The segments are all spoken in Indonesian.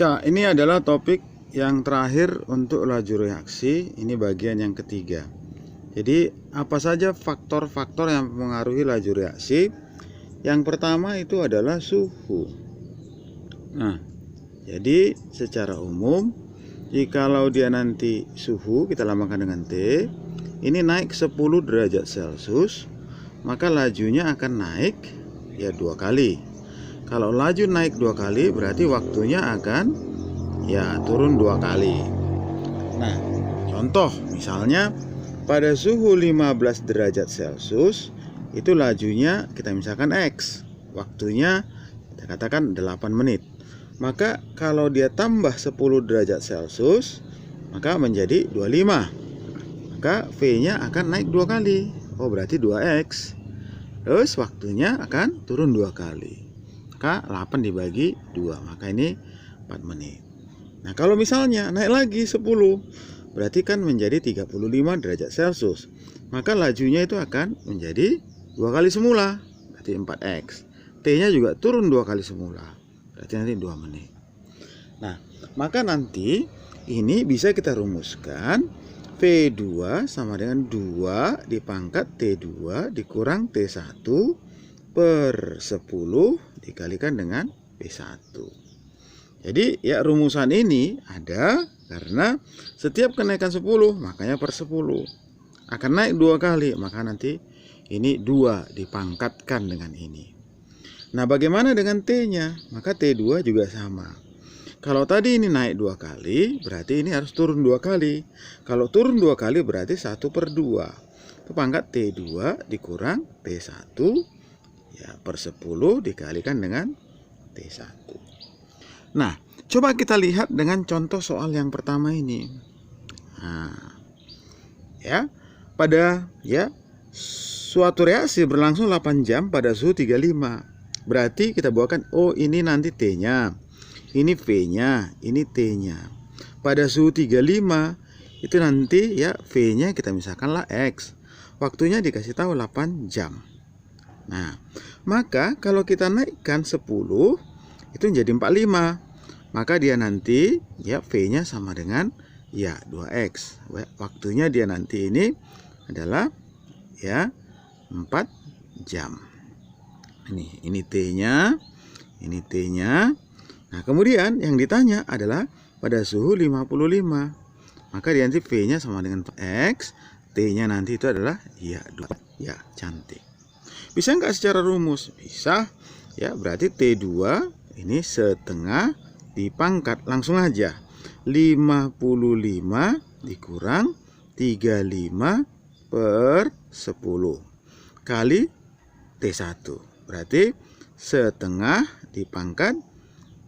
Ya, ini adalah topik yang terakhir untuk laju reaksi. Ini bagian yang ketiga. Jadi, apa saja faktor-faktor yang mempengaruhi laju reaksi? Yang pertama itu adalah suhu. Nah, jadi secara umum, jikalau dia nanti suhu, kita lambangkan dengan T, ini naik 10 derajat Celcius, maka lajunya akan naik ya 2 kali. Kalau laju naik 2 kali, berarti waktunya akan ya turun 2 kali. Nah, contoh misalnya pada suhu 15 derajat Celcius itu lajunya kita misalkan X, waktunya kita katakan 8 menit. Maka kalau dia tambah 10 derajat Celcius, maka menjadi 25. Maka V-nya akan naik 2 kali. Oh, berarti 2X. Terus waktunya akan turun 2 kali. Maka 8 dibagi 2, maka ini 4 menit. Nah, kalau misalnya naik lagi 10, berarti kan menjadi 35 derajat Celcius. Maka lajunya itu akan menjadi 2 kali semula, berarti 4X. T-nya juga turun 2 kali semula, berarti nanti 2 menit. Nah, maka nanti ini bisa kita rumuskan V2 sama dengan 2 dipangkat T2 dikurang T1 per 10 dikalikan dengan P1. Jadi ya rumusan ini ada karena setiap kenaikan 10 makanya per 10 akan naik 2 kali, maka nanti ini 2 dipangkatkan dengan ini. Nah, bagaimana dengan T-nya? Maka T2 juga sama. Kalau tadi ini naik 2 kali, berarti ini harus turun 2 kali. Kalau turun 2 kali berarti 1 per 2. Itu pangkat T2 dikurang T1 ya per 10 dikalikan dengan T1. Nah, coba kita lihat dengan contoh soal yang pertama ini. Nah, ya, pada ya suatu reaksi berlangsung 8 jam pada suhu 35. Berarti kita buatkan, oh ini nanti T-nya, ini V-nya, ini T-nya. Pada suhu 35 itu nanti ya V-nya kita misalkanlah X. Waktunya dikasih tahu 8 jam. Nah, maka kalau kita naikkan 10 itu menjadi 45. Maka dia nanti ya V-nya sama dengan ya 2X. Waktunya dia nanti ini adalah ya 4 jam. Ini T-nya, ini T-nya. Nah, kemudian yang ditanya adalah pada suhu 55. Maka dia nanti V-nya sama dengan X, T-nya nanti itu adalah ya 2. Ya, cantik. Bisa nggak secara rumus? Bisa. Ya, berarti T2 ini setengah dipangkat langsung aja 55 dikurang 35 per 10 kali T1. Berarti setengah dipangkat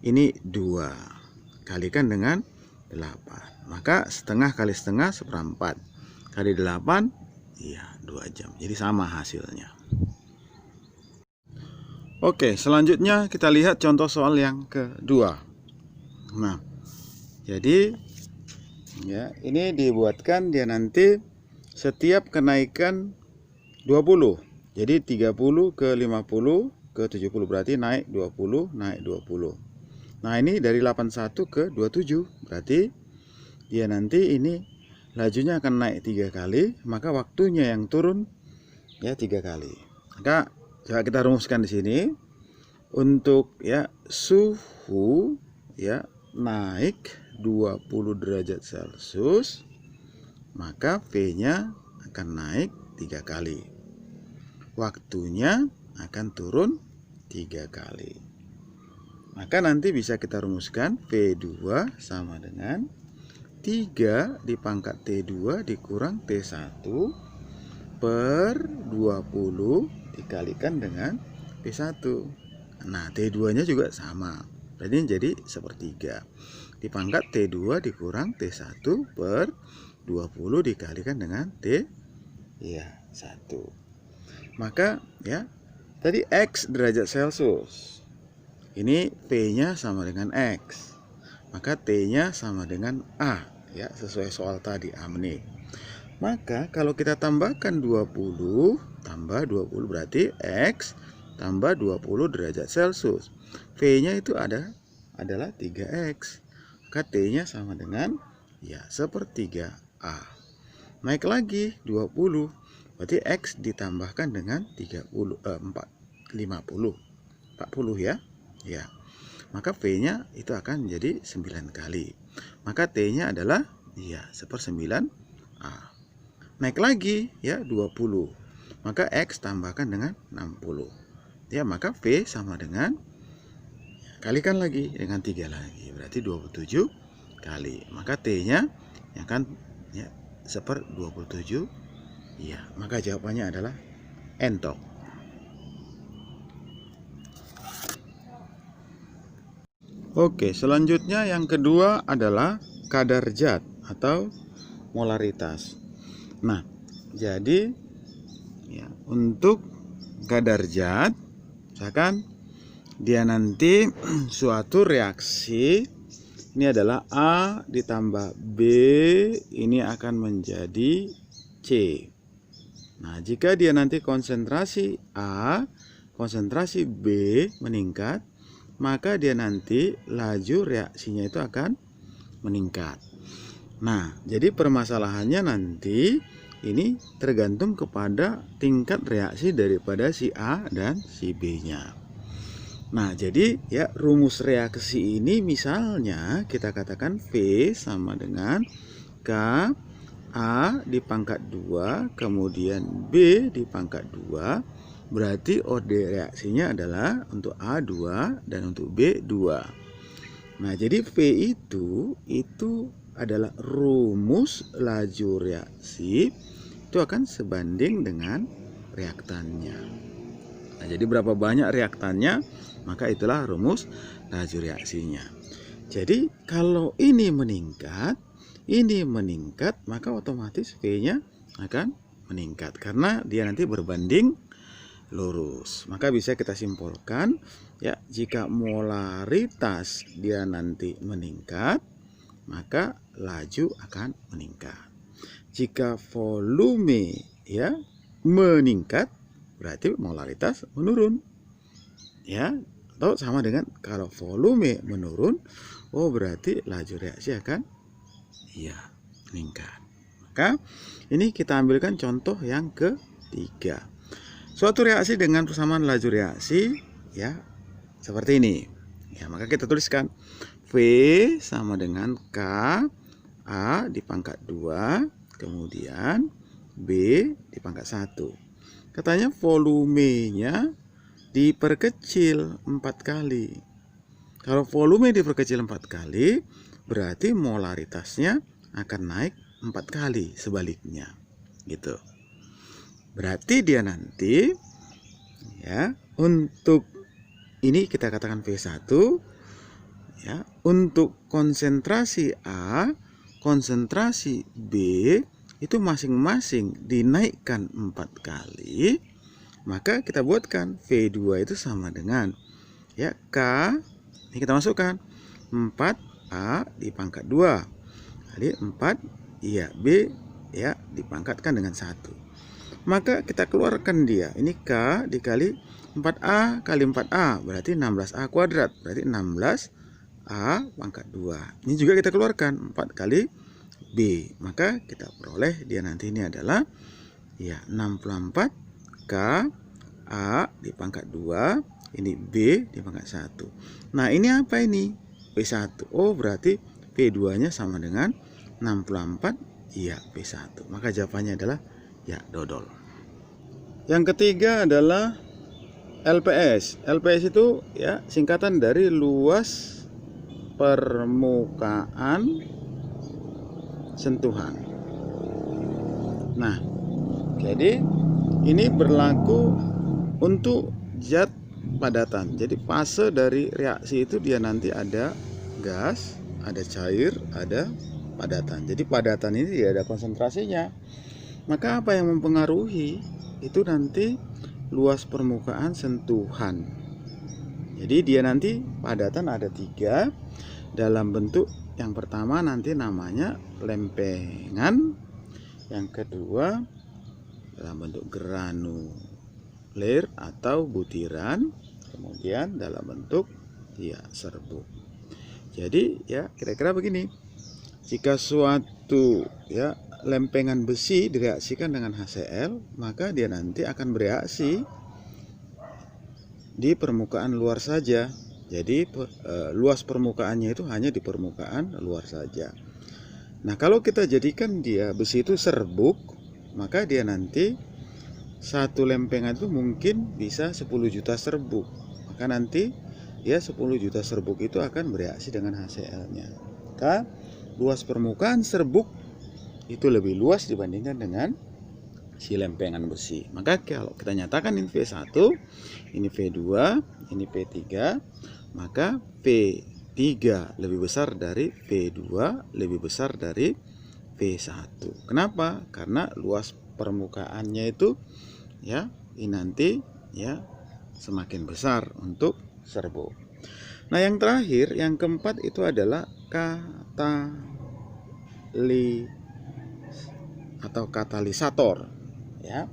ini 2 kalikan dengan 8. Maka setengah kali setengah seperempat kali 8 iya 2 jam. Jadi sama hasilnya. Oke, selanjutnya kita lihat contoh soal yang kedua. Nah, jadi ya ini dibuatkan dia nanti setiap kenaikan 20. Jadi 30 ke 50 ke 70 berarti naik 20, naik 20. Nah, ini dari 81 ke 27. Berarti dia nanti ini lajunya akan naik 3 kali, maka waktunya yang turun ya 3 kali. Maka coba kita rumuskan di sini. Untuk ya suhu ya naik 20 derajat Celcius, maka V-nya akan naik 3 kali. Waktunya akan turun 3 kali. Maka nanti bisa kita rumuskan V2 sama dengan 3 dipangkat T2 dikurang T1 per 20 dikalikan dengan P1. Nah, T2 nya juga sama. Berarti jadi sepertiga. Dipangkat T2 dikurang T1 per 20 dikalikan dengan T ya 1. Maka ya tadi X derajat Celcius. Ini P-nya sama dengan X. Maka T-nya sama dengan A ya, sesuai soal tadi A menit. Maka kalau kita tambahkan 20 tambah 20 berarti X tambah 20 derajat Celcius. V-nya itu adalah 3X. maka T-nya sama dengan ya 1/3 A. Naik lagi 20, berarti X ditambahkan dengan 40 ya. Ya. Maka V-nya itu akan menjadi 9 kali. Maka T-nya adalah ya 1/9 A. Naik lagi ya 20. Maka X tambahkan dengan 60. Ya, maka V sama dengan kalikan lagi dengan 3 lagi, berarti 27 kali. Maka T-nya akan ya 1/27. Ya, maka jawabannya adalah entok. Oke, selanjutnya yang kedua adalah kadar zat atau molaritas. Nah, jadi ya, untuk kadar zat, misalkan dia nanti suatu reaksi ini adalah A ditambah B, ini akan menjadi C. Nah, jika dia nanti konsentrasi A, konsentrasi B meningkat, maka dia nanti laju reaksinya itu akan meningkat. Nah, jadi permasalahannya nanti ini tergantung kepada tingkat reaksi daripada si A dan si B-nya. Nah, jadi ya rumus reaksi ini misalnya kita katakan V sama dengan K A dipangkat 2 kemudian B dipangkat 2, berarti orde reaksinya adalah untuk A 2 dan untuk B 2. Nah, jadi V itu adalah rumus laju reaksi itu akan sebanding dengan reaktannya. Nah, jadi berapa banyak reaktannya, maka itulah rumus laju reaksinya. Jadi kalau ini meningkat, maka otomatis V-nya akan meningkat karena dia nanti berbanding lurus. Maka bisa kita simpulkan ya, jika molaritas dia nanti meningkat, maka laju akan meningkat. Jika volume ya meningkat, berarti molaritas menurun. Ya, atau sama dengan kalau volume menurun, oh berarti laju reaksi akan ya meningkat. Maka ini kita ambilkan contoh yang ketiga. Suatu reaksi dengan persamaan laju reaksi ya seperti ini. Ya, maka kita tuliskan V sama dengan K A dipangkat 2 kemudian B dipangkat 1. Katanya volumenya diperkecil 4 kali. Kalau volume diperkecil 4 kali, berarti molaritasnya akan naik 4 kali sebaliknya. Gitu. Berarti dia nanti ya untuk ini kita katakan V1 ya, untuk konsentrasi A, konsentrasi B itu masing-masing dinaikkan 4 kali, maka kita buatkan V2 itu sama dengan ya K, ini kita masukkan 4A dipangkat 2 kali 4 ya B ya dipangkatkan dengan 1. Maka kita keluarkan dia, ini K dikali 4A kali 4A berarti 16A kuadrat, berarti 16A pangkat 2. Ini juga kita keluarkan 4 kali B, maka kita peroleh dia nanti ini adalah ya 64 K A dipangkat 2, ini B dipangkat 1. Nah, ini apa ini? P1. Oh, berarti P2 nya sama dengan 64 ya P1. Maka jawabannya adalah ya dodol. Yang ketiga adalah LPS. LPS itu ya singkatan dari luas permukaan sentuhan. Nah, jadi ini berlaku untuk zat padatan. Jadi fase dari reaksi itu dia nanti ada gas, ada cair, ada padatan. Jadi padatan ini dia ada konsentrasinya. Maka apa yang mempengaruhi itu nanti luas permukaan sentuhan. Jadi dia nanti padatan ada 3 dalam bentuk yang pertama nanti namanya lempengan, yang kedua dalam bentuk granuler atau butiran, kemudian dalam bentuk ya serbuk. Jadi ya kira-kira begini. Jika suatu ya lempengan besi direaksikan dengan HCl, maka dia nanti akan bereaksi di permukaan luar saja. Jadi luas permukaannya itu hanya di permukaan luar saja. Nah, kalau kita jadikan dia besi itu serbuk, maka dia nanti satu lempengan itu mungkin bisa 10 juta serbuk. Maka nanti ya 10 juta serbuk itu akan bereaksi dengan HCl-nya. Maka luas permukaan serbuk itu lebih luas dibandingkan dengan si lempengan besi. Maka kalau kita nyatakan ini V1, ini V2, ini P3, maka P3 lebih besar dari V2 lebih besar dari V1. Kenapa? Karena luas permukaannya itu ya ini nanti ya semakin besar untuk serbuk. Nah, yang terakhir, yang keempat itu adalah katalisator. Ya,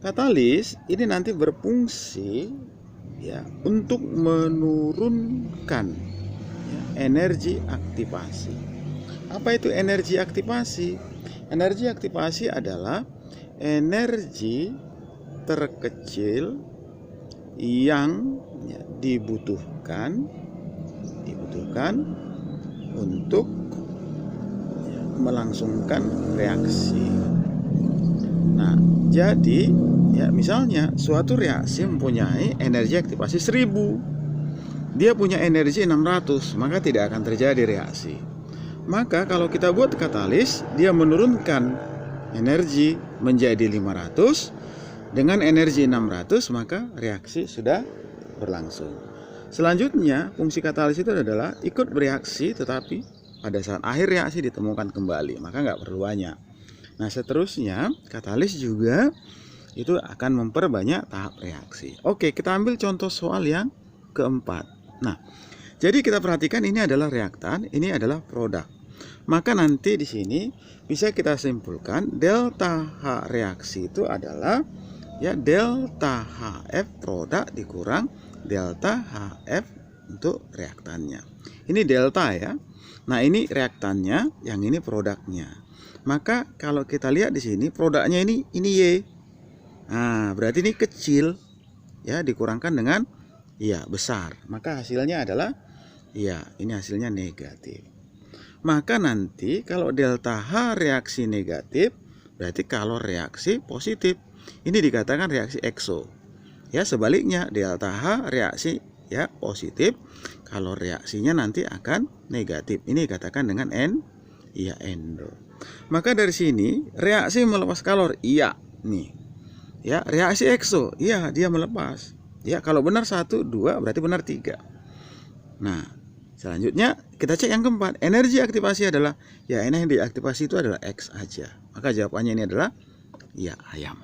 katalis ini nanti berfungsi ya untuk menurunkan ya, energi aktivasi. Apa itu energi aktivasi? Energi aktivasi adalah energi terkecil yang ya, dibutuhkan untuk ya, melangsungkan reaksi. Nah, jadi ya misalnya suatu reaksi mempunyai energi aktivasi 1000. Dia punya energi 600, maka tidak akan terjadi reaksi. Maka kalau kita buat katalis, dia menurunkan energi menjadi 500 dengan energi 600, maka reaksi sudah berlangsung. Selanjutnya, fungsi katalis itu adalah ikut bereaksi, tetapi pada saat akhir reaksi ditemukan kembali, maka nggak perlu banyak. Nah, seterusnya katalis juga itu akan memperbanyak tahap reaksi. Oke, kita ambil contoh soal yang keempat. Nah, jadi kita perhatikan ini adalah reaktan, ini adalah produk. Maka nanti di sini bisa kita simpulkan delta H reaksi itu adalah ya delta HF produk dikurang delta HF untuk reaktannya. Ini delta ya. Nah, ini reaktannya, yang ini produknya. Maka kalau kita lihat di sini produknya ini Y. Nah, berarti ini kecil ya dikurangkan dengan ya besar. Maka hasilnya adalah ya ini hasilnya negatif. Maka nanti kalau delta H reaksi negatif, berarti kalau reaksi positif. Ini dikatakan reaksi ekso. Ya, sebaliknya delta H reaksi ya positif, kalau reaksinya nanti akan negatif. Ini dikatakan dengan ya endo. Maka dari sini reaksi melepas kalor iya nih. Ya, reaksi ekso iya dia melepas. Ya, kalau benar 1, 2 berarti benar 3. Nah, selanjutnya kita cek yang keempat. Energi aktivasi adalah ya ini yang diaktifasi itu adalah X aja. Maka jawabannya ini adalah ya ayam.